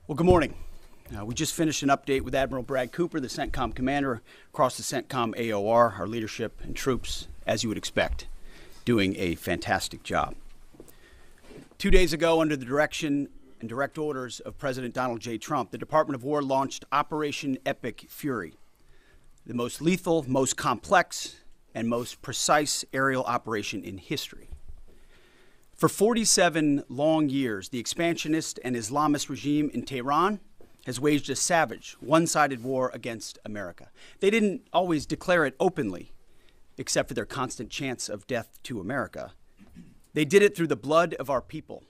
Well, good morning. We just finished an update with Admiral Brad Cooper, the CENTCOM commander, across the CENTCOM AOR, our leadership and troops, as you would expect, doing a fantastic job. 2 days ago, under the direction and direct orders of President Donald J. Trump, the Department of War launched Operation Epic Fury, the most lethal, most complex, and most precise aerial operation in history. For 47 long years, the expansionist and Islamist regime in Tehran has waged a savage, one-sided war against America. They didn't always declare it openly, except for their constant chants of death to America. They did it through the blood of our people.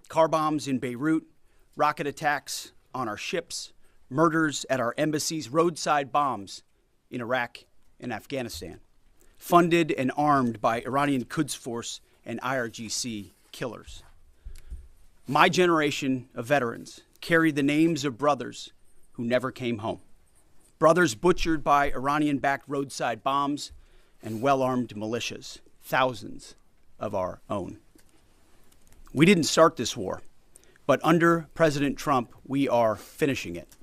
Car bombs in Beirut, rocket attacks on our ships, murders at our embassies, roadside bombs in Iraq and Afghanistan, funded and armed by Iranian Quds Force and IRGC killers. My generation of veterans carry the names of brothers who never came home. Brothers butchered by Iranian-backed roadside bombs and well-armed militias, thousands of our own. We didn't start this war, but under President Trump, we are finishing it.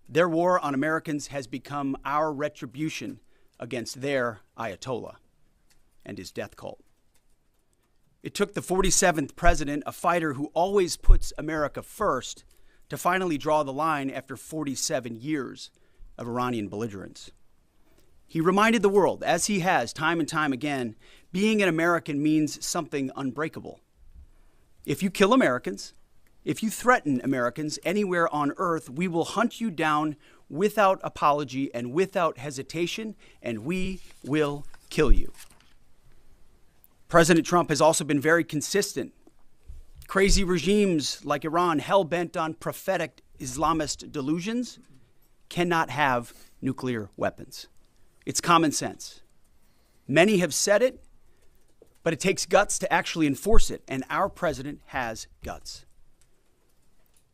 Their war on Americans has become our retribution against their Ayatollah and his death cult. It took the 47th president, a fighter who always puts America first, to finally draw the line after 47 years of Iranian belligerence. He reminded the world, as he has time and time again, being an American means something unbreakable. If you kill Americans, if you threaten Americans anywhere on earth, we will hunt you down without apology and without hesitation, and we will kill you. President Trump has also been very consistent. Crazy regimes like Iran, hell-bent on prophetic Islamist delusions, cannot have nuclear weapons. It's common sense. Many have said it, but it takes guts to actually enforce it, and our president has guts.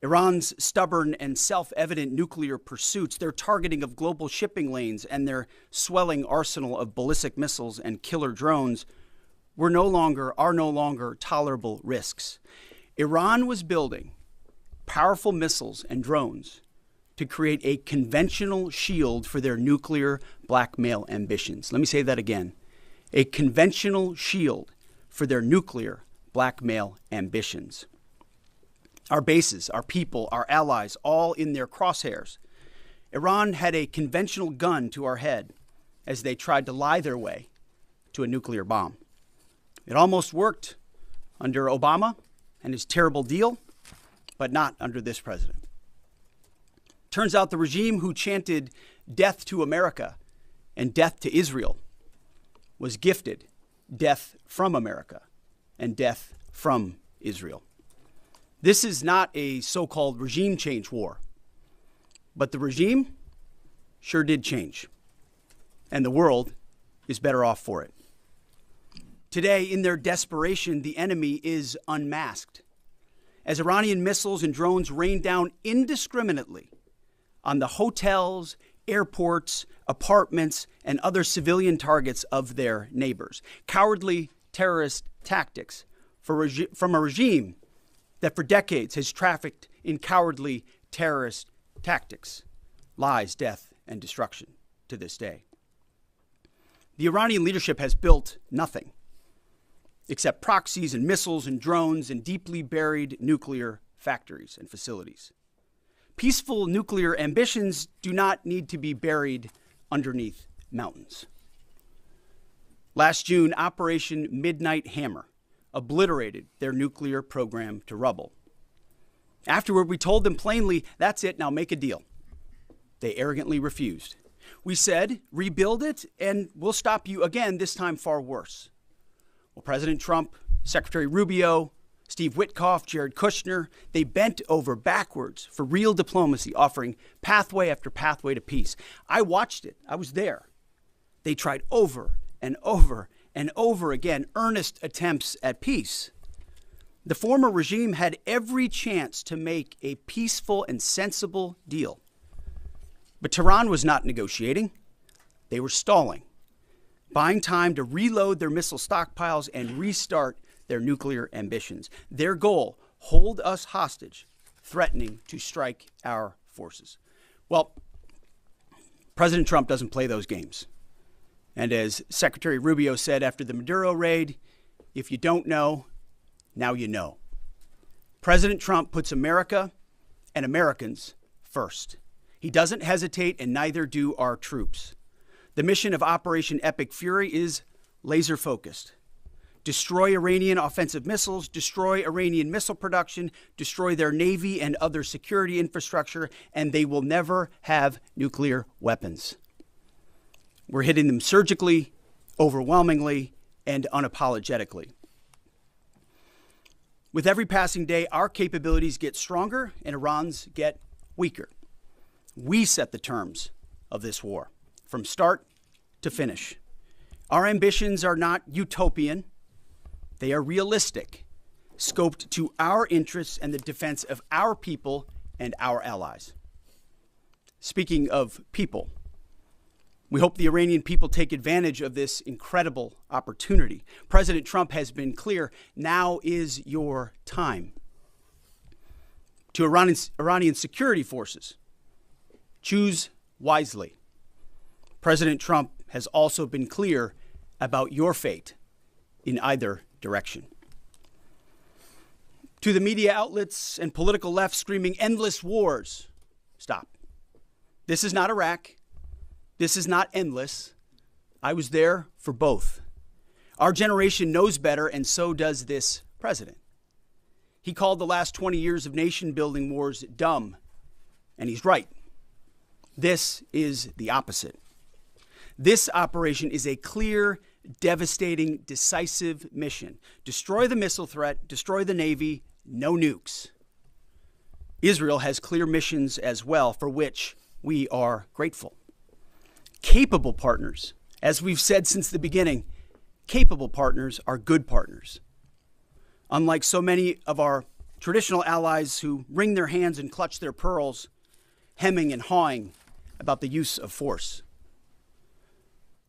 Iran's stubborn and self-evident nuclear pursuits, their targeting of global shipping lanes, and their swelling arsenal of ballistic missiles and killer drones are no longer tolerable risks. Iran was building powerful missiles and drones to create a conventional shield for their nuclear blackmail ambitions. Let me say that again. A conventional shield for their nuclear blackmail ambitions. Our bases, our people, our allies, all in their crosshairs. Iran had a conventional gun to our head as they tried to lie their way to a nuclear bomb. It almost worked under Obama and his terrible deal, but not under this president. Turns out the regime who chanted death to America and death to Israel was gifted death from America and death from Israel. This is not a so-called regime change war, but the regime sure did change, and the world is better off for it. Today, in their desperation, the enemy is unmasked as Iranian missiles and drones rain down indiscriminately on the hotels, airports, apartments, and other civilian targets of their neighbors. Cowardly terrorist tactics from a regime that for decades has trafficked in cowardly terrorist tactics, lies, death, and destruction to this day. The Iranian leadership has built nothing except proxies and missiles and drones and deeply buried nuclear factories and facilities. Peaceful nuclear ambitions do not need to be buried underneath mountains. Last June, Operation Midnight Hammer obliterated their nuclear program to rubble. Afterward, we told them plainly, that's it, now make a deal. They arrogantly refused. We said, rebuild it, and we'll stop you again, this time far worse. Well, President Trump, Secretary Rubio, Steve Witkoff, Jared Kushner, they bent over backwards for real diplomacy, offering pathway after pathway to peace. I watched it. I was there. They tried over and over and over again earnest attempts at peace. The former regime had every chance to make a peaceful and sensible deal. But Tehran was not negotiating. They were stalling, buying time to reload their missile stockpiles and restart their nuclear ambitions. Their goal, hold us hostage, threatening to strike our forces. Well, President Trump doesn't play those games. And as Secretary Rubio said after the Maduro raid, if you don't know, now you know. President Trump puts America and Americans first. He doesn't hesitate, and neither do our troops. The mission of Operation Epic Fury is laser focused. Destroy Iranian offensive missiles, destroy Iranian missile production, destroy their navy and other security infrastructure, and they will never have nuclear weapons. We're hitting them surgically, overwhelmingly, and unapologetically. With every passing day, our capabilities get stronger and Iran's get weaker. We set the terms of this war, from start to finish. Our ambitions are not utopian. They are realistic, scoped to our interests and the defense of our people and our allies. Speaking of people, we hope the Iranian people take advantage of this incredible opportunity. President Trump has been clear, now is your time. To Iranian security forces, choose wisely. President Trump has also been clear about your fate in either direction. To the media outlets and political left screaming endless wars, stop. This is not Iraq. This is not endless. I was there for both. Our generation knows better, and so does this president. He called the last 20 years of nation-building wars dumb, and he's right. This is the opposite. This operation is a clear, devastating, decisive mission. Destroy the missile threat, destroy the Navy, no nukes. Israel has clear missions as well, for which we are grateful. Capable partners, as we've said since the beginning, capable partners are good partners. Unlike so many of our traditional allies who wring their hands and clutch their pearls, hemming and hawing about the use of force.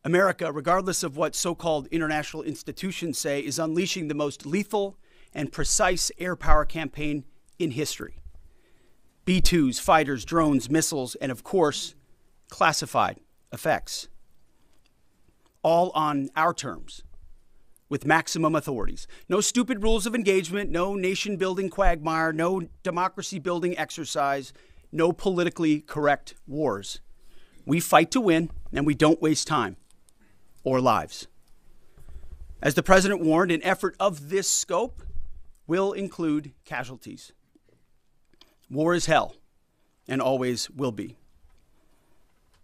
America, regardless of what so-called international institutions say, is unleashing the most lethal and precise air power campaign in history. B-2s, fighters, drones, missiles, and of course, classified effects. All on our terms, with maximum authorities. No stupid rules of engagement, no nation-building quagmire, no democracy-building exercise, no politically correct wars. We fight to win, and we don't waste time or lives. As the president warned, an effort of this scope will include casualties. War is hell, and always will be.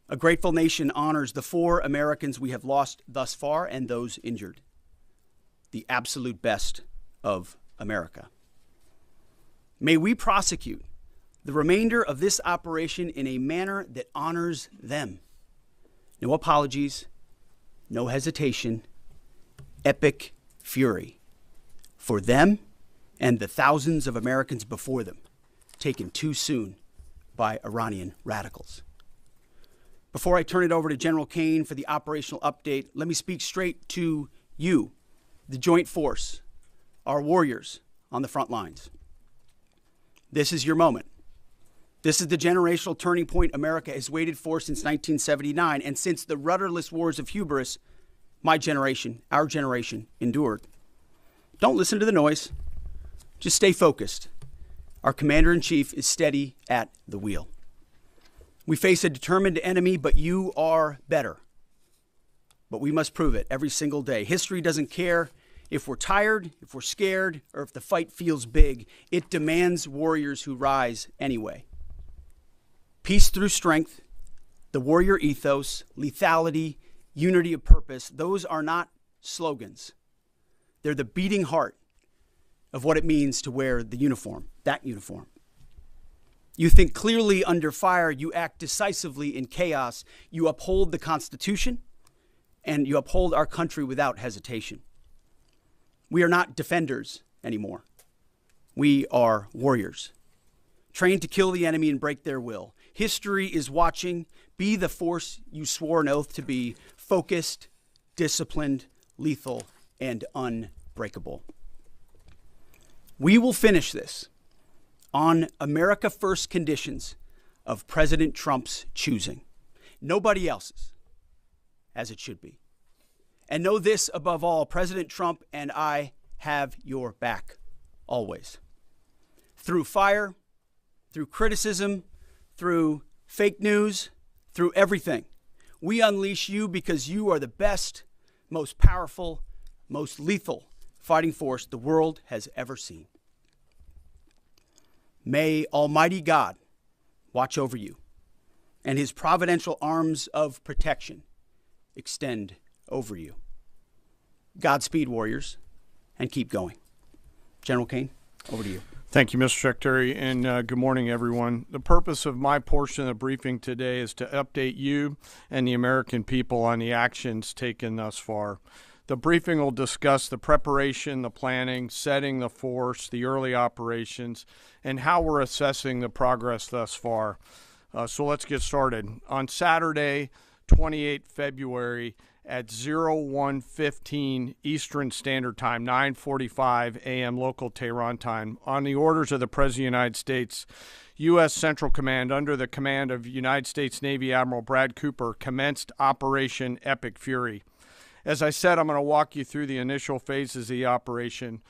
A grateful nation honors the 4 Americans we have lost thus far and those injured. The absolute best of America. May we prosecute the remainder of this operation in a manner that honors them. No apologies, no hesitation, epic fury for them and the thousands of Americans before them, taken too soon by Iranian radicals. Before I turn it over to General Kane for the operational update, let me speak straight to you, the Joint Force, our warriors on the front lines. This is your moment. This is the generational turning point America has waited for since 1979, and since the rudderless wars of hubris my generation, our generation, endured. Don't listen to the noise. Just stay focused. Our commander-in-chief is steady at the wheel. We face a determined enemy, but you are better. But we must prove it every single day. History doesn't care if we're tired, if we're scared, or if the fight feels big. It demands warriors who rise anyway. Peace through strength, the warrior ethos, lethality, unity of purpose, those are not slogans. They're the beating heart of what it means to wear the uniform, that uniform. You think clearly under fire, you act decisively in chaos, you uphold the Constitution, and you uphold our country without hesitation. We are not defenders anymore. We are warriors, trained to kill the enemy and break their will. History is watching. Be the force you swore an oath to be, focused, disciplined, lethal, and unbreakable. We will finish this on America First conditions of President Trump's choosing. Nobody else's, as it should be. And know this above all, President Trump and I have your back, always. Through fire, through criticism, through fake news, through everything. We unleash you because you are the best, most powerful, most lethal fighting force the world has ever seen. May Almighty God watch over you and his providential arms of protection extend over you. Godspeed, warriors, and keep going. General Kane, over to you. Thank you, Mr. Secretary, and good morning, everyone. The purpose of my portion of the briefing today is to update you and the American people on the actions taken thus far. The briefing will discuss the preparation, the planning, setting the force, the early operations, and how we're assessing the progress thus far. So let's get started. On Saturday, 28 February at 01:15 Eastern Standard Time, 9:45 a.m. local Tehran time, on the orders of the President of the United States, U.S. Central Command, under the command of United States Navy Admiral Brad Cooper, commenced Operation Epic Fury. As I said, I'm going to walk you through the initial phases of the operation.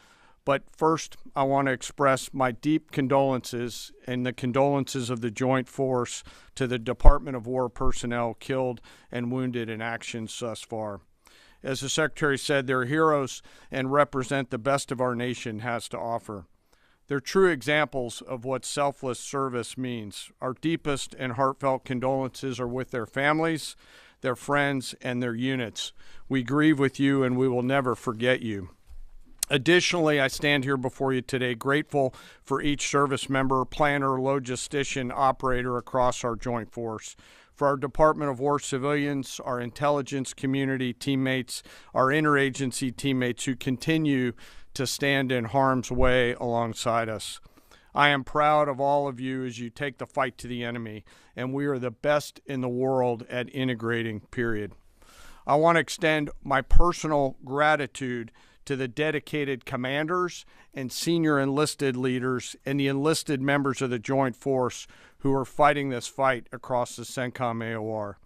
But first, I want to express my deep condolences and the condolences of the Joint Force to the Department of War personnel killed and wounded in actions thus far. As the Secretary said, they're heroes and represent the best of our nation has to offer. They're true examples of what selfless service means. Our deepest and heartfelt condolences are with their families, their friends, and their units. We grieve with you, and we will never forget you. Additionally, I stand here before you today grateful for each service member, planner, logistician, operator across our joint force, for our Department of War civilians, our intelligence community teammates, our interagency teammates who continue to stand in harm's way alongside us. I am proud of all of you as you take the fight to the enemy, and we are the best in the world at integrating, period. I want to extend my personal gratitude to the dedicated commanders and senior enlisted leaders and the enlisted members of the Joint Force who are fighting this fight across the CENTCOM AOR.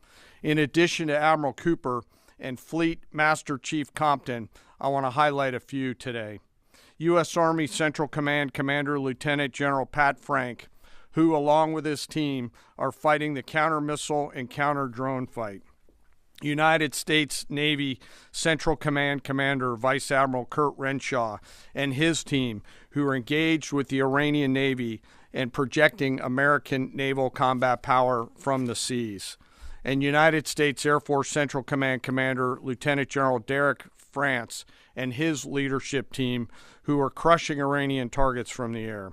In addition to Admiral Cooper and Fleet Master Chief Compton, I want to highlight a few today. U.S. Army Central Command Commander Lieutenant General Pat Frank, who, along with his team, are fighting the counter-missile and counter-drone fight. United States Navy Central Command Commander Vice Admiral Kurt Renshaw and his team, who are engaged with the Iranian Navy and projecting American naval combat power from the seas. And United States Air Force Central Command Commander Lieutenant General Derek France and his leadership team, who are crushing Iranian targets from the air.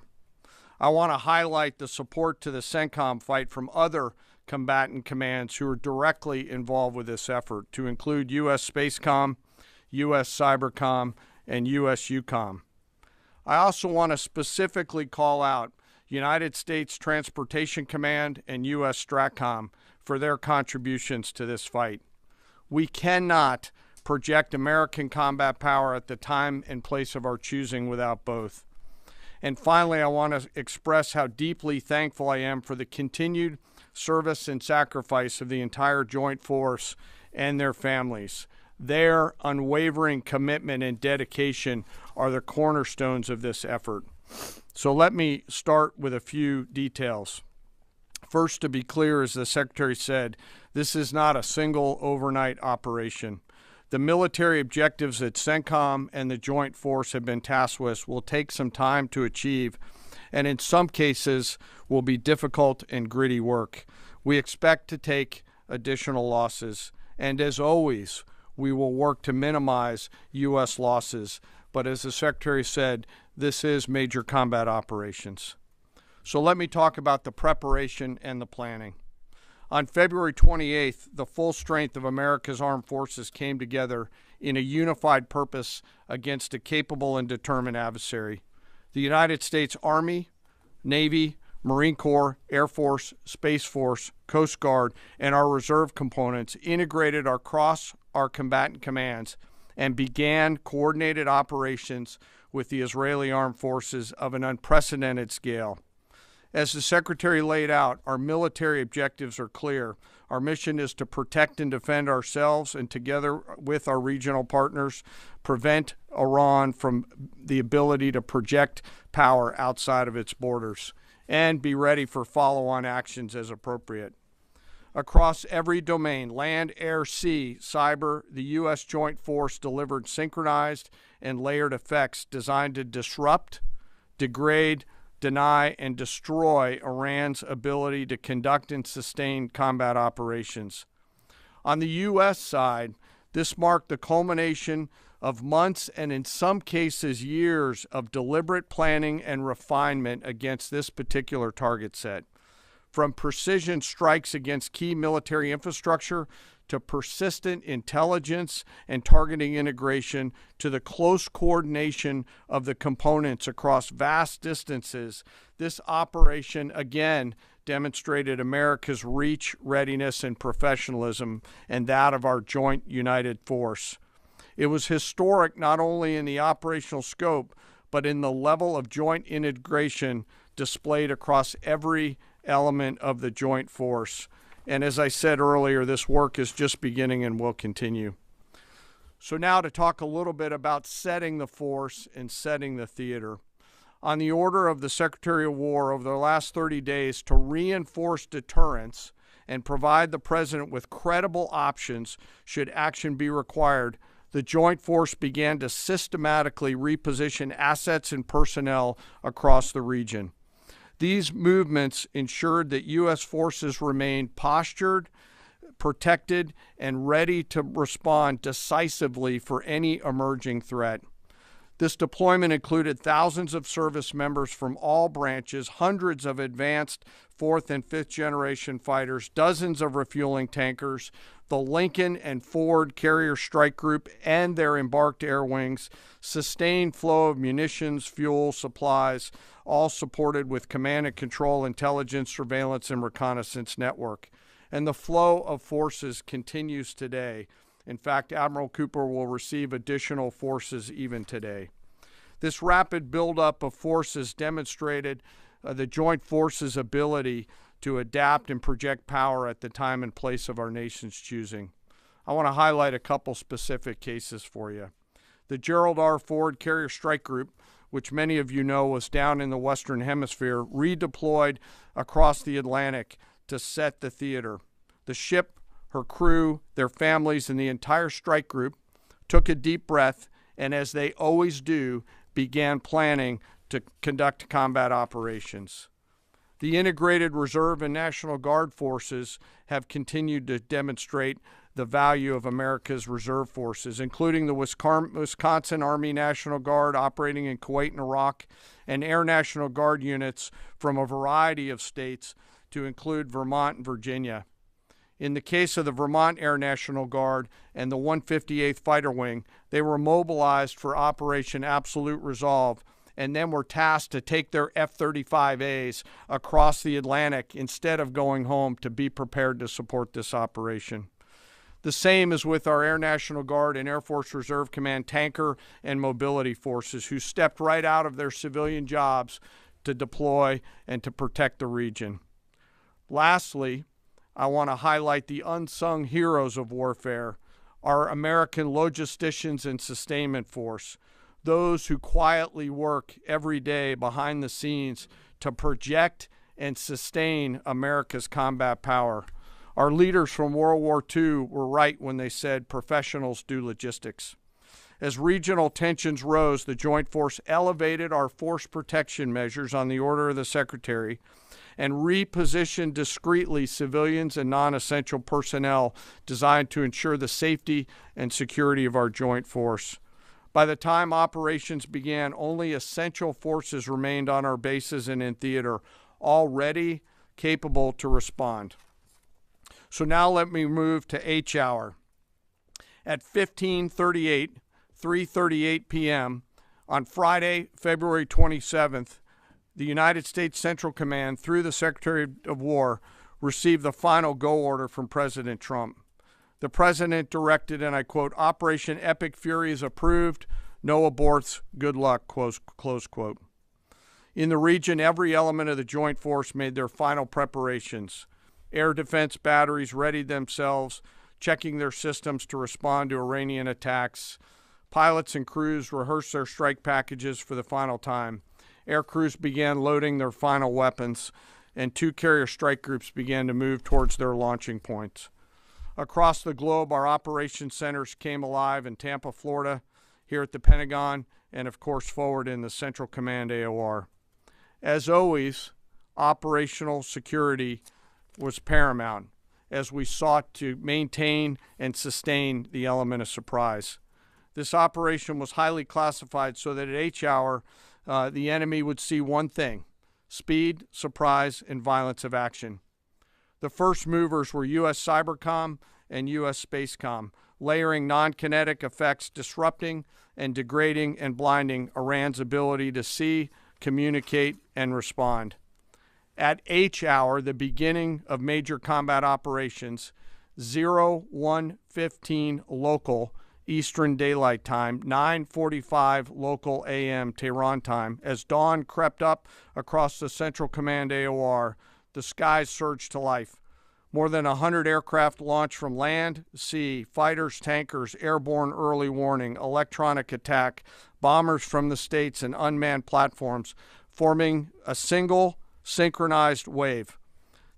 I want to highlight the support to the CENTCOM fight from other combatant commands who are directly involved with this effort, to include U.S. Spacecom, U.S. Cybercom, and U.S. UCOM. I also want to specifically call out United States Transportation Command and U.S. STRATCOM for their contributions to this fight. We cannot project American combat power at the time and place of our choosing without both. And finally, I want to express how deeply thankful I am for the continued service and sacrifice of the entire Joint Force and their families. Their unwavering commitment and dedication are the cornerstones of this effort. So let me start with a few details. First, to be clear, as the Secretary said, this is not a single overnight operation. The military objectives that CENTCOM and the Joint Force have been tasked with will take some time to achieve, and in some cases will be difficult and gritty work. We expect to take additional losses, and as always, we will work to minimize U.S. losses. But as the Secretary said, this is major combat operations. So let me talk about the preparation and the planning. On February 28th, the full strength of America's armed forces came together in a unified purpose against a capable and determined adversary. The United States Army, Navy, Marine Corps, Air Force, Space Force, Coast Guard, and our reserve components integrated across our combatant commands and began coordinated operations with the Israeli armed forces of an unprecedented scale. As the Secretary laid out, our military objectives are clear. Our mission is to protect and defend ourselves and, together with our regional partners, prevent Iran from the ability to project power outside of its borders, and be ready for follow-on actions as appropriate. Across every domain, land, air, sea, cyber, the U.S. Joint Force delivered synchronized and layered effects designed to disrupt, degrade, deny, and destroy Iran's ability to conduct and sustain combat operations. On the U.S. side, this marked the culmination of months and in some cases years of deliberate planning and refinement against this particular target set. From precision strikes against key military infrastructure to persistent intelligence and targeting integration to the close coordination of the components across vast distances, this operation again demonstrated America's reach, readiness, and professionalism, and that of our joint united force. It was historic not only in the operational scope, but in the level of joint integration displayed across every element of the joint force. And as I said earlier, this work is just beginning and will continue. So now to talk a little bit about setting the force and setting the theater. On the order of the Secretary of War over the last 30 days to reinforce deterrence and provide the President with credible options should action be required, the Joint Force began to systematically reposition assets and personnel across the region. These movements ensured that U.S. forces remained postured, protected, and ready to respond decisively for any emerging threat. This deployment included thousands of service members from all branches, hundreds of advanced fourth and fifth generation fighters, dozens of refueling tankers, the Lincoln and Ford Carrier Strike Group and their embarked air wings, sustained flow of munitions, fuel, supplies, all supported with command and control, intelligence, surveillance, and reconnaissance network. And the flow of forces continues today. In fact, Admiral Cooper will receive additional forces even today. This rapid buildup of forces demonstrated the Joint Forces' ability to adapt and project power at the time and place of our nation's choosing. I want to highlight a couple specific cases for you. The Gerald R. Ford Carrier Strike Group, which many of you know was down in the Western Hemisphere, redeployed across the Atlantic to set the theater. The ship, her crew, their families, and the entire strike group took a deep breath and, as they always do, began planning to conduct combat operations. The integrated Reserve and National Guard forces have continued to demonstrate the value of America's reserve forces, including the Wisconsin Army National Guard operating in Kuwait and Iraq, and Air National Guard units from a variety of states to include Vermont and Virginia. In the case of the Vermont Air National Guard and the 158th Fighter Wing, they were mobilized for Operation Absolute Resolve and then were tasked to take their F-35As across the Atlantic instead of going home to be prepared to support this operation. The same is with our Air National Guard and Air Force Reserve Command tanker and mobility forces, who stepped right out of their civilian jobs to deploy and to protect the region. Lastly, I want to highlight the unsung heroes of warfare, our American logisticians and sustainment force, those who quietly work every day behind the scenes to project and sustain America's combat power. Our leaders from World War II were right when they said professionals do logistics. As regional tensions rose, the Joint Force elevated our force protection measures on the order of the Secretary and repositioned discreetly civilians and non-essential personnel designed to ensure the safety and security of our joint force. By the time operations began, only essential forces remained on our bases and in theater, all ready, capable to respond. So now let me move to H hour. At 3:38 p.m. on Friday, February 27th, the United States Central Command, through the Secretary of War, received the final go order from President Trump. The President directed, and I quote, "Operation Epic Fury is approved. No aborts, good luck, close quote. In the region, every element of the joint force made their final preparations. Air defense batteries readied themselves, checking their systems to respond to Iranian attacks. Pilots and crews rehearsed their strike packages for the final time. Air crews began loading their final weapons, and 2 carrier strike groups began to move towards their launching points. Across the globe, our operations centers came alive in Tampa, Florida, here at the Pentagon, and of course forward in the Central Command AOR. As always, operational security was paramount as we sought to maintain and sustain the element of surprise. This operation was highly classified so that at H hour, the enemy would see one thing: speed, surprise, and violence of action. The first movers were U.S. Cybercom and U.S. Spacecom, layering non-kinetic effects, disrupting and degrading and blinding Iran's ability to see, communicate, and respond. At H hour, the beginning of major combat operations, 01:15 local Eastern Daylight Time, 9:45 local AM Tehran time, as dawn crept up across the Central Command AOR, the skies surged to life. More than 100 aircraft launched from land, sea, fighters, tankers, airborne early warning, electronic attack, bombers from the States, and unmanned platforms, forming a single synchronized wave.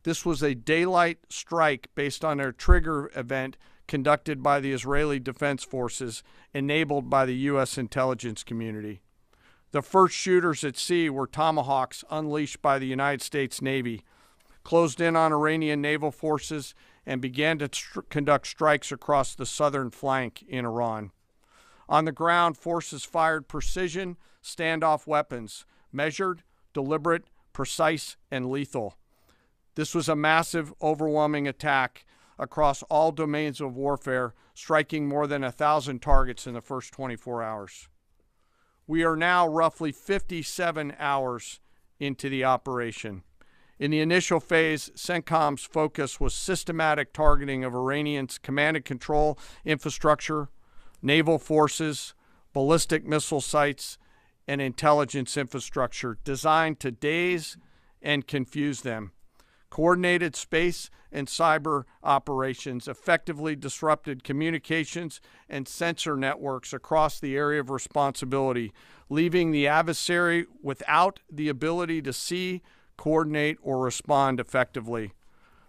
This was a daylight strike based on a trigger event conducted by the Israeli Defense Forces, enabled by the U.S. intelligence community. The first shooters at sea were Tomahawks unleashed by the United States Navy, closed in on Iranian naval forces, and began to conduct strikes across the southern flank in Iran. On the ground, forces fired precision standoff weapons, measured, deliberate, precise, and lethal. This was a massive, overwhelming attack across all domains of warfare, striking more than 1,000 targets in the first 24 hours. We are now roughly 57 hours into the operation. In the initial phase, CENTCOM's focus was systematic targeting of Iranians' command and control infrastructure, naval forces, ballistic missile sites, and intelligence infrastructure designed to daze and confuse them. Coordinated space and cyber operations effectively disrupted communications and sensor networks across the area of responsibility, leaving the adversary without the ability to see, coordinate, or respond effectively.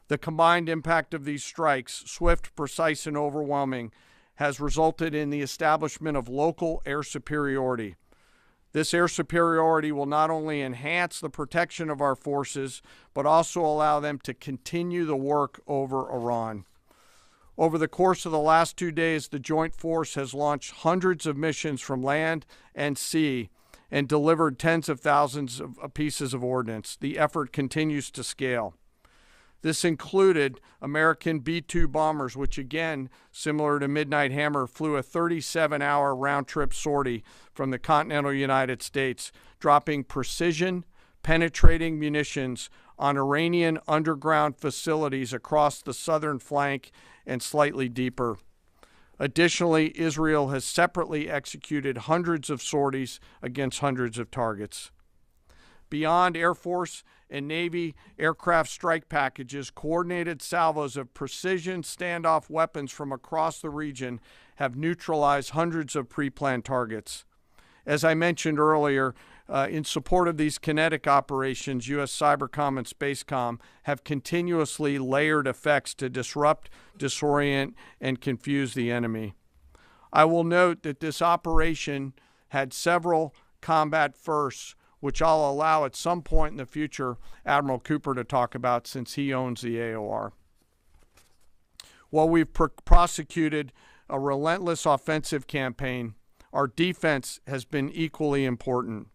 The combined impact of these strikes, swift, precise, and overwhelming, has resulted in the establishment of local air superiority. This air superiority will not only enhance the protection of our forces, but also allow them to continue the work over Iran. Over the course of the last 2 days, the Joint Force has launched hundreds of missions from land and sea and delivered tens of thousands of pieces of ordnance. The effort continues to scale. This included American B-2 bombers, which again, similar to Midnight Hammer, flew a 37-hour round-trip sortie from the continental United States, dropping precision, penetrating munitions on Iranian underground facilities across the southern flank and slightly deeper. Additionally, Israel has separately executed hundreds of sorties against hundreds of targets. Beyond Air Force and Navy aircraft strike packages, coordinated salvos of precision standoff weapons from across the region have neutralized hundreds of pre-planned targets. As I mentioned earlier, in support of these kinetic operations, U.S. Cybercom and Spacecom have continuously layered effects to disrupt, disorient, and confuse the enemy. I will note that this operation had several combat firsts, which I'll allow at some point in the future Admiral Cooper to talk about since he owns the AOR. While we've prosecuted a relentless offensive campaign, our defense has been equally important.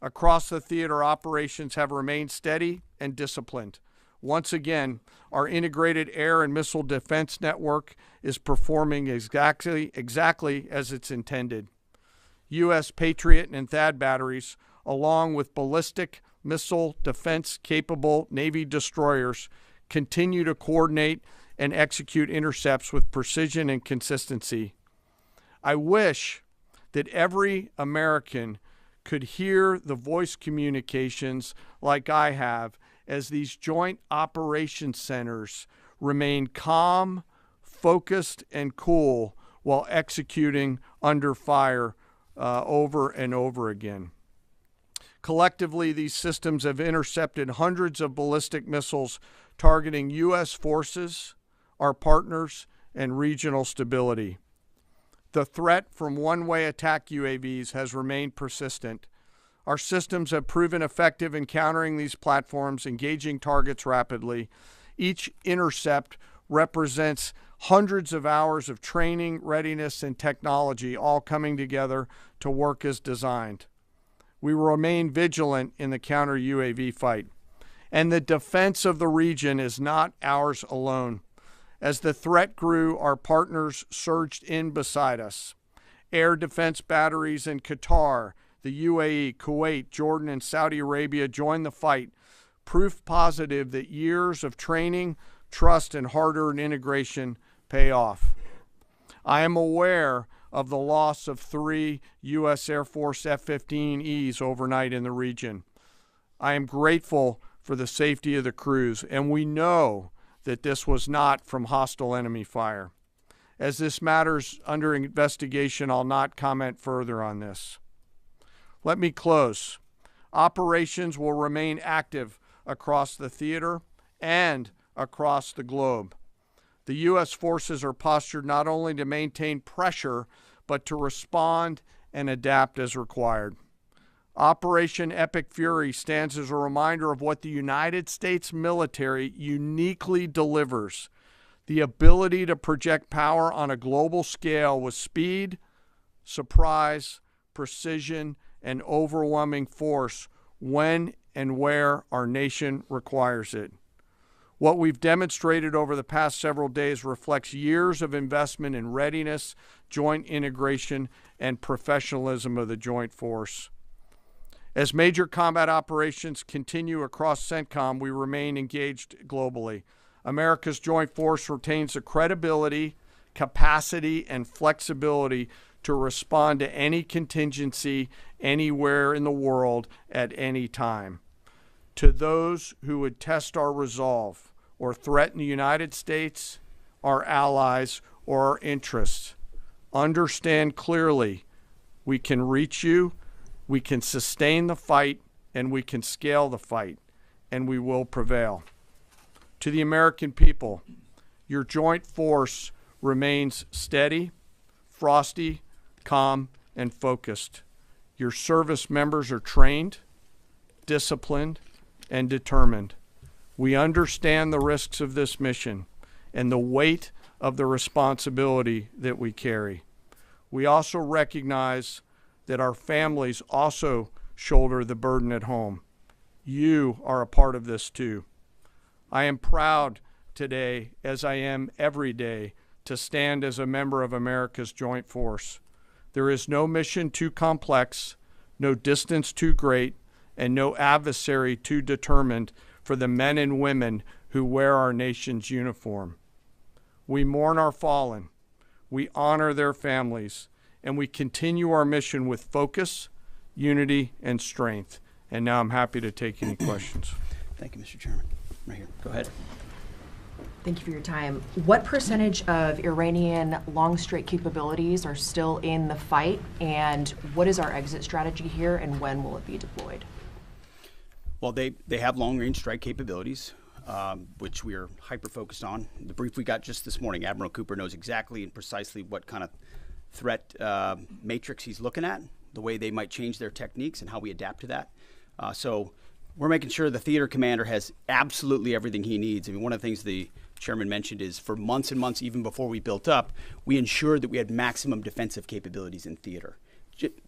Across the theater, operations have remained steady and disciplined. Once again, our integrated air and missile defense network is performing exactly as it's intended. U.S. Patriot and THAAD batteries, along with ballistic missile defense-capable Navy destroyers, continue to coordinate and execute intercepts with precision and consistency. I wish that every American could hear the voice communications like I have as these joint operations centers remain calm, focused, and cool while executing under fire over and over again. Collectively, these systems have intercepted hundreds of ballistic missiles targeting U.S. forces, our partners, and regional stability. The threat from one-way attack UAVs has remained persistent. Our systems have proven effective in countering these platforms, engaging targets rapidly. Each intercept represents hundreds of hours of training, readiness, and technology all coming together to work as designed. We will remain vigilant in the counter-UAV fight. And the defense of the region is not ours alone. As the threat grew, our partners surged in beside us. Air defense batteries in Qatar, the UAE, Kuwait, Jordan, and Saudi Arabia joined the fight, proof positive that years of training, trust, and hard-earned integration pay off. I am aware of the loss of 3 U.S. Air Force F-15Es overnight in the region. I am grateful for the safety of the crews, and we know that this was not from hostile enemy fire. As this matter's under investigation, I'll not comment further on this. Let me close. Operations will remain active across the theater and across the globe. The U.S. forces are postured not only to maintain pressure, but to respond and adapt as required. Operation Epic Fury stands as a reminder of what the United States military uniquely delivers: the ability to project power on a global scale with speed, surprise, precision, and overwhelming force when and where our nation requires it. What we've demonstrated over the past several days reflects years of investment in readiness, joint integration, and professionalism of the joint force. As major combat operations continue across CENTCOM, we remain engaged globally. America's joint force retains the credibility, capacity, and flexibility to respond to any contingency anywhere in the world at any time. To those who would test our resolve or threaten the United States, our allies, or our interests, understand clearly we can reach you, we can sustain the fight, and we can scale the fight, and we will prevail. To the American people, your joint force remains steady, frosty, calm, and focused. Your service members are trained, disciplined, and determined. We understand the risks of this mission and the weight of the responsibility that we carry. We also recognize that our families also shoulder the burden at home. You are a part of this too. I am proud today, as I am every day, to stand as a member of America's joint force. There is no mission too complex, no distance too great, and no adversary too determined for the men and women who wear our nation's uniform. We mourn our fallen, we honor their families, and we continue our mission with focus, unity, and strength. And now I'm happy to take any questions. Thank you, Mr. Chairman. Right here. Go ahead. Thank you for your time. What percentage of Iranian long-strike capabilities are still in the fight, and what is our exit strategy here, and when will it be deployed? Well, they have long-range strike capabilities, which we are hyper-focused on. The brief we got just this morning, Admiral Cooper knows exactly and precisely what kind of threat matrix he's looking at, the way they might change their techniques, and how we adapt to that. So we're making sure the theater commander has absolutely everything he needs. I mean, one of the things the chairman mentioned is for months and months, even before we built up, we ensured that we had maximum defensive capabilities in theater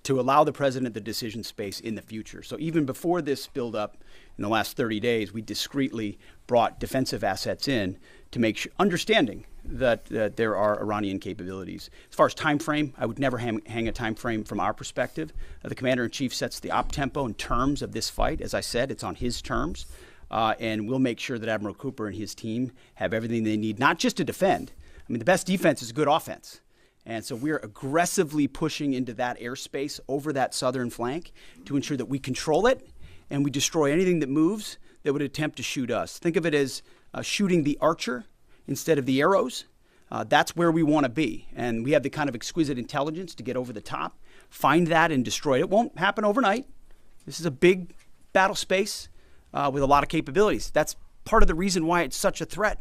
to allow the president the decision space in the future. So even before this build-up in the last 30 days, we discreetly brought defensive assets in to make sure, understanding that there are Iranian capabilities. As far as time frame, I would never hang a time frame from our perspective. The commander-in-chief sets the op tempo and terms of this fight. As I said, it's on his terms. And we'll make sure that Admiral Cooper and his team have everything they need, not just to defend. I mean, the best defense is good offense. And so we're aggressively pushing into that airspace over that southern flank to ensure that we control it and we destroy anything that moves that would attempt to shoot us. Think of it as shooting the archer instead of the arrows. That's where we want to be. And we have the kind of exquisite intelligence to get over the top, find that and destroy it. It won't happen overnight. This is a big battle space with a lot of capabilities. That's part of the reason why it's such a threat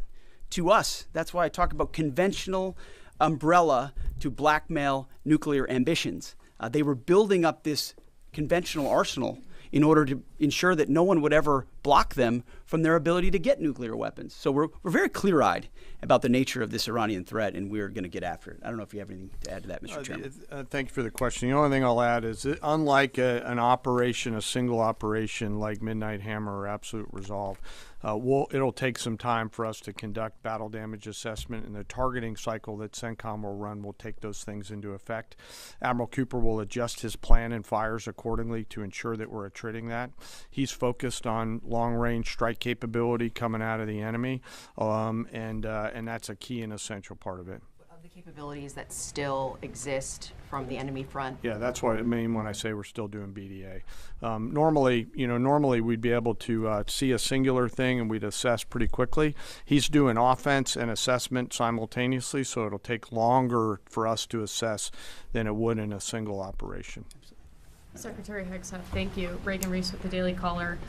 to us. That's why I talk about conventional umbrella to blackmail nuclear ambitions. They were building up this conventional arsenal in order to ensure that no one would ever block them from their ability to get nuclear weapons. So we're very clear-eyed about the nature of this Iranian threat, and we're going to get after it. I don't know if you have anything to add to that, Mr. Chairman. Thank you for the question. The only thing I'll add is that unlike an operation, a single operation like Midnight Hammer or Absolute Resolve, it'll take some time for us to conduct battle damage assessment, and the targeting cycle that CENTCOM will run will take those things into effect. Admiral Cooper will adjust his plan and fires accordingly to ensure that we're attriting that. He's focused on long-range strike capability coming out of the enemy, and that's a key and essential part of it. Of the capabilities that still exist from the enemy front? Yeah, that's what I mean when I say we're still doing BDA. Normally we'd be able to see a singular thing and we'd assess pretty quickly. He's doing offense and assessment simultaneously, so it'll take longer for us to assess than it would in a single operation. Secretary Hegseth, thank you. Reagan Reese with the Daily Caller.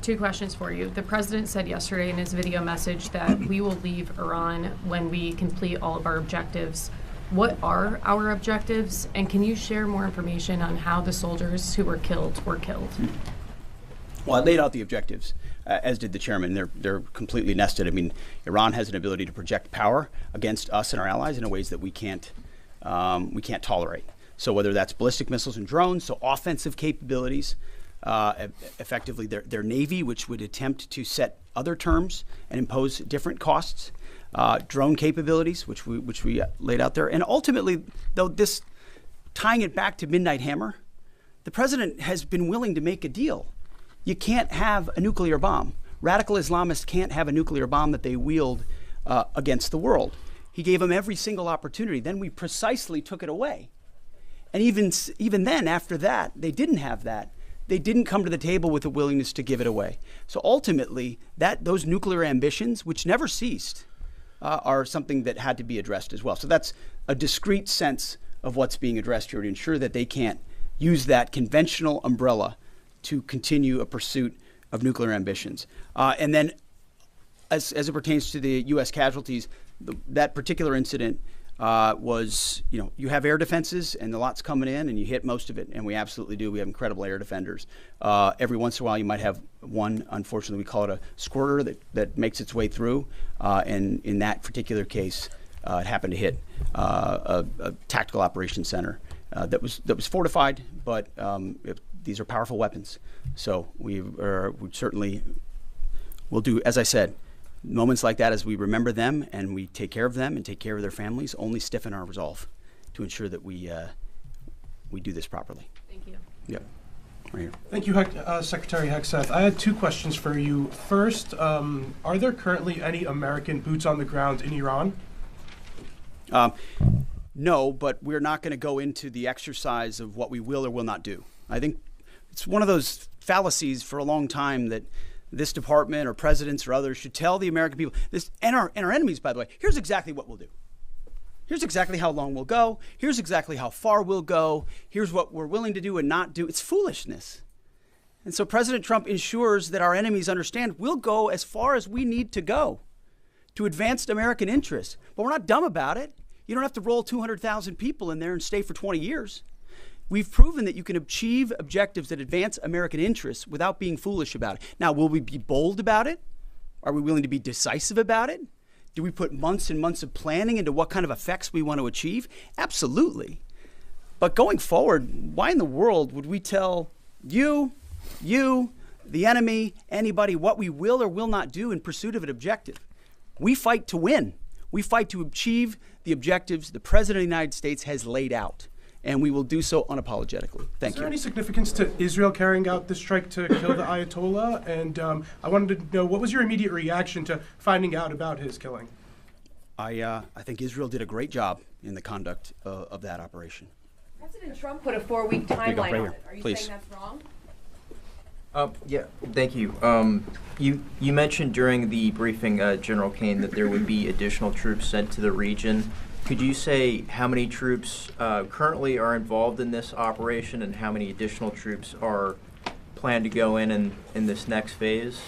2 questions for you. The president said yesterday in his video message that we will leave Iran when we complete all of our objectives. What are our objectives, and can you share more information on how the soldiers who were killed were killed? Well, I laid out the objectives, as did the chairman. They're completely nested. I mean, Iran has an ability to project power against us and our allies in ways that we can't tolerate. So whether that's ballistic missiles and drones, so offensive capabilities, effectively their Navy, which would attempt to set other terms and impose different costs, drone capabilities, which we laid out there. And ultimately, though, this tying it back to Midnight Hammer, the president has been willing to make a deal. You can't have a nuclear bomb. Radical Islamists can't have a nuclear bomb that they wield against the world. He gave them every single opportunity. Then we precisely took it away. And even then, after that, they didn't have that. They didn't come to the table with a willingness to give it away. So ultimately, those nuclear ambitions, which never ceased, are something that had to be addressed as well. So that's a discrete sense of what's being addressed here to ensure that they can't use that conventional umbrella to continue a pursuit of nuclear ambitions. And then as it pertains to the U.S. casualties, that particular incident was, you have air defenses and the lot's coming in and you hit most of it, and we absolutely do. We have incredible air defenders. Every once in a while you might have one, unfortunately we call it a squirter, that makes its way through, and in that particular case it happened to hit a tactical operations center that was fortified, but these are powerful weapons. So we certainly will do, as I said, moments like that, as we remember them and we take care of them and take care of their families, only stiffen our resolve to ensure that we do this properly. Thank you. Yep. Right here. Thank you, Secretary Hegseth. I had 2 questions for you. First, are there currently any American boots on the ground in Iran? No, but we're not going to go into the exercise of what we will or will not do. I think it's one of those fallacies for a long time that this department or presidents or others should tell the American people this, and our enemies, by the way, here's exactly what we'll do. Here's exactly how long we'll go. Here's exactly how far we'll go. Here's what we're willing to do and not do. It's foolishness. And so President Trump ensures that our enemies understand we'll go as far as we need to go to advance American interests. But we're not dumb about it. You don't have to roll 200,000 people in there and stay for 20 years. We've proven that you can achieve objectives that advance American interests without being foolish about it. Now, will we be bold about it? Are we willing to be decisive about it? Do we put months and months of planning into what kind of effects we want to achieve? Absolutely. But going forward, why in the world would we tell you, the enemy, anybody, what we will or will not do in pursuit of an objective? We fight to win. We fight to achieve the objectives the President of the United States has laid out, and we will do so unapologetically. Thank you. Is there any significance to Israel carrying out this strike to kill the Ayatollah? And I wanted to know, what was your immediate reaction to finding out about his killing? I think Israel did a great job in the conduct of that operation. President Trump put a 4-week There you go, timeline right on here. it. Are you Please. saying that's wrong? Yeah, thank you. You mentioned during the briefing, General Kane, that there would be additional troops sent to the region. Could you say how many troops currently are involved in this operation and how many additional troops are planned to go in this next phase?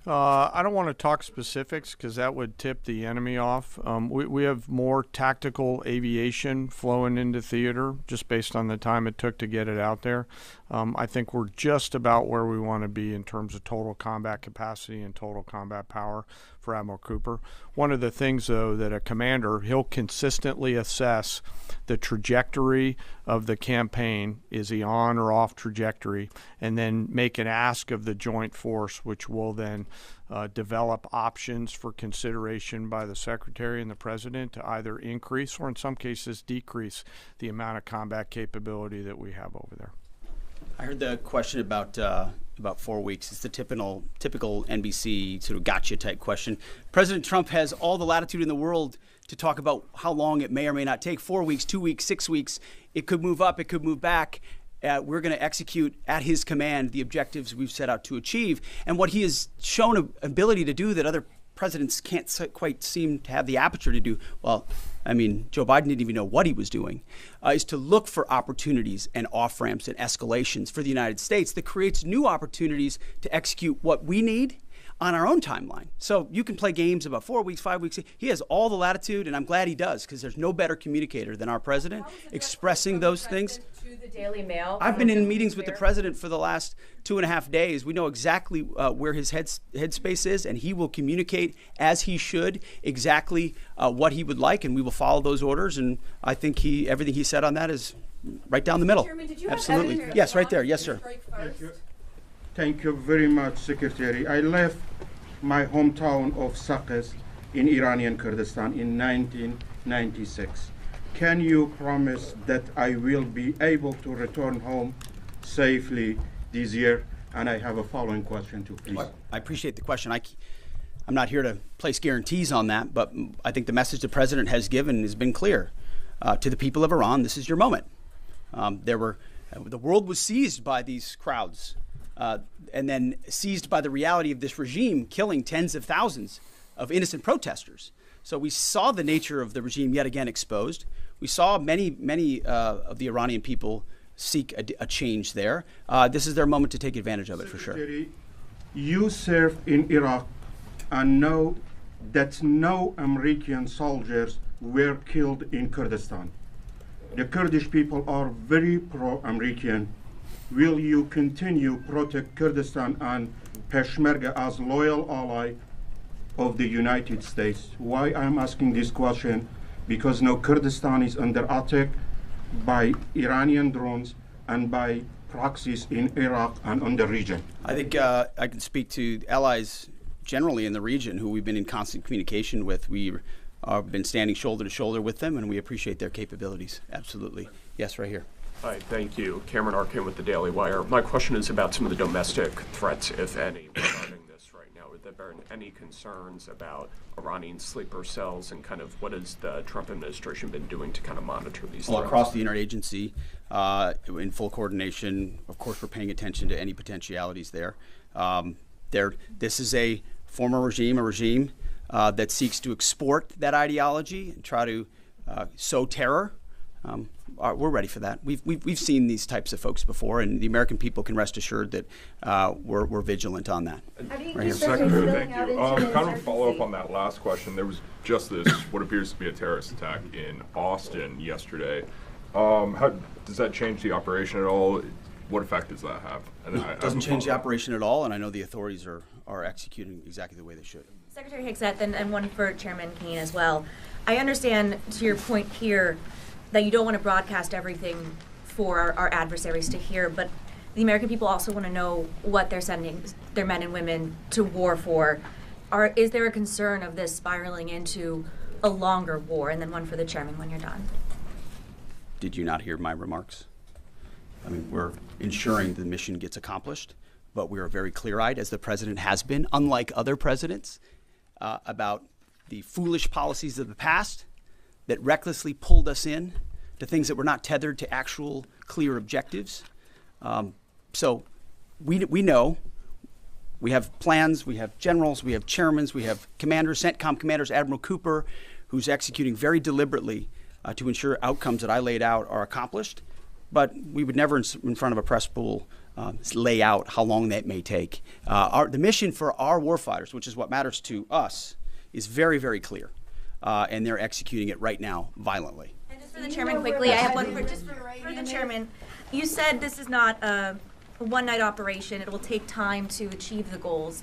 I don't want to talk specifics because that would tip the enemy off. We have more tactical aviation flowing into theater just based on the time it took to get it out there. I think we're just about where we want to be in terms of total combat capacity and total combat power for Admiral Cooper. One of the things, though, that a commander, he'll consistently assess the trajectory of the campaign. Is he on or off trajectory? And then make an ask of the joint force, which will then develop options for consideration by the Secretary and the President to either increase or in some cases decrease the amount of combat capability that we have over there. I heard the question about 4 weeks. It's the typical NBC sort of gotcha type question. President Trump has all the latitude in the world to talk about how long it may or may not take. 4 weeks, 2 weeks, 6 weeks. It could move up. It could move back. We're going to execute at his command the objectives we've set out to achieve. And what he has shown an ability to do that other presidents can't quite seem to have the aperture to do, well, I mean, Joe Biden didn't even know what he was doing, is to look for opportunities and off-ramps and escalations for the United States that creates new opportunities to execute what we need on our own timeline. So you can play games about 4 weeks, 5 weeks. He has all the latitude, and I'm glad he does, because there's no better communicator than our president expressing those things. To the Daily Mail. I've been in meetings with the president for the last 2.5 days. We know exactly where his headspace is, and he will communicate as he should exactly what he would like, and we will follow those orders. And I think everything he said on that is right down the middle. Chairman, did you Absolutely. have evidence Yes, right there. Yes, sir. Thank you very much, Secretary. I left my hometown of Sakis in Iranian Kurdistan in 1996. Can you promise that I will be able to return home safely this year? And I have a following question too, please. I appreciate the question. I'm not here to place guarantees on that, but I think the message the president has given has been clear. To the people of Iran, this is your moment. The world was seized by these crowds. And then seized by the reality of this regime killing tens of thousands of innocent protesters. So we saw the nature of the regime yet again exposed. We saw many of the Iranian people seek a change there. This is their moment to take advantage of it, for sure. Secretary, you served in Iraq and know that no American soldiers were killed in Kurdistan. The Kurdish people are very pro-American. Will you continue protect Kurdistan and Peshmerga as loyal ally of the United States? Why I'm asking this question? Because now Kurdistan is under attack by Iranian drones and by proxies in Iraq and on the region. I think I can speak to allies generally in the region who we've been in constant communication with. We've been standing shoulder to shoulder with them, and we appreciate their capabilities. Absolutely. Yes, right here. Hi, thank you. Cameron Arkin with the Daily Wire. My question is about some of the domestic threats, if any, regarding this right now. Have there been any concerns about Iranian sleeper cells, and kind of what has the Trump administration been doing to kind of monitor these Well, threats? across the interagency, in full coordination, of course, we're paying attention to any potentialities there. This is a former regime, a regime that seeks to export that ideology and try to sow terror. We're ready for that. We've seen these types of folks before, and the American people can rest assured that we're vigilant on that. Right here. Secretary, thank you. Kind of a follow up on that last question. There was just this what appears to be a terrorist attack in Austin yesterday. How does that change the operation at all? What effect does that have? It doesn't change the operation at all, and I know the authorities are executing exactly the way they should. Secretary Hegseth, and one for Chairman Kane as well. I understand, to your point here, that you don't want to broadcast everything for our adversaries to hear, but the American people also want to know what they're sending their men and women to war for. Is there a concern of this spiraling into a longer war? And then one for the chairman when you're done. Did you not hear my remarks? I mean, we're ensuring the mission gets accomplished, but we are very clear-eyed, as the president has been, unlike other presidents, about the foolish policies of the past that recklessly pulled us in to things that were not tethered to actual clear objectives. So we know. We have plans, we have generals, we have chairmen, we have commanders, CENTCOM commanders, Admiral Cooper, who's executing very deliberately to ensure outcomes that I laid out are accomplished. But we would never, in front of a press pool, lay out how long that may take. The mission for our warfighters, which is what matters to us, is very, very clear. And they're executing it right now violently. And just for the chairman quickly, I have one for the chairman. You said this is not a one-night operation. It will take time to achieve the goals.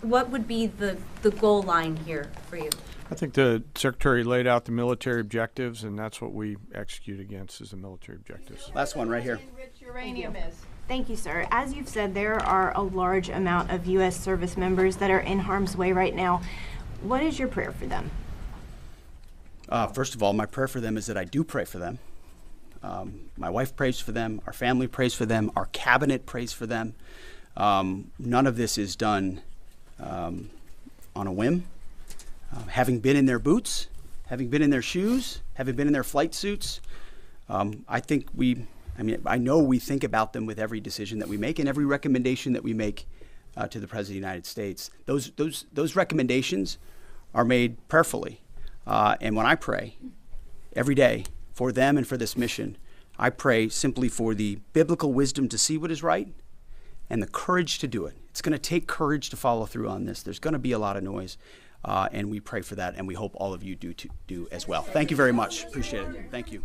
What would be the goal line here for you? I think the Secretary laid out the military objectives, and that's what we execute against is the military objectives. Last one right here. Uranium is. Thank you, sir. As you've said, there are a large amount of U.S. service members that are in harm's way right now. What is your prayer for them? First of all, my prayer for them is that I do pray for them. My wife prays for them. Our family prays for them. Our cabinet prays for them. None of this is done on a whim. Having been in their boots, having been in their shoes, having been in their flight suits, I know we think about them with every decision that we make and every recommendation that we make to the President of the United States. Those recommendations are made prayerfully. And when I pray every day for them and for this mission, I pray simply for the biblical wisdom to see what is right and the courage to do it. It's going to take courage to follow through on this. There's going to be a lot of noise, and we pray for that, and we hope all of you do as well. Thank you very much. Appreciate it. Thank you.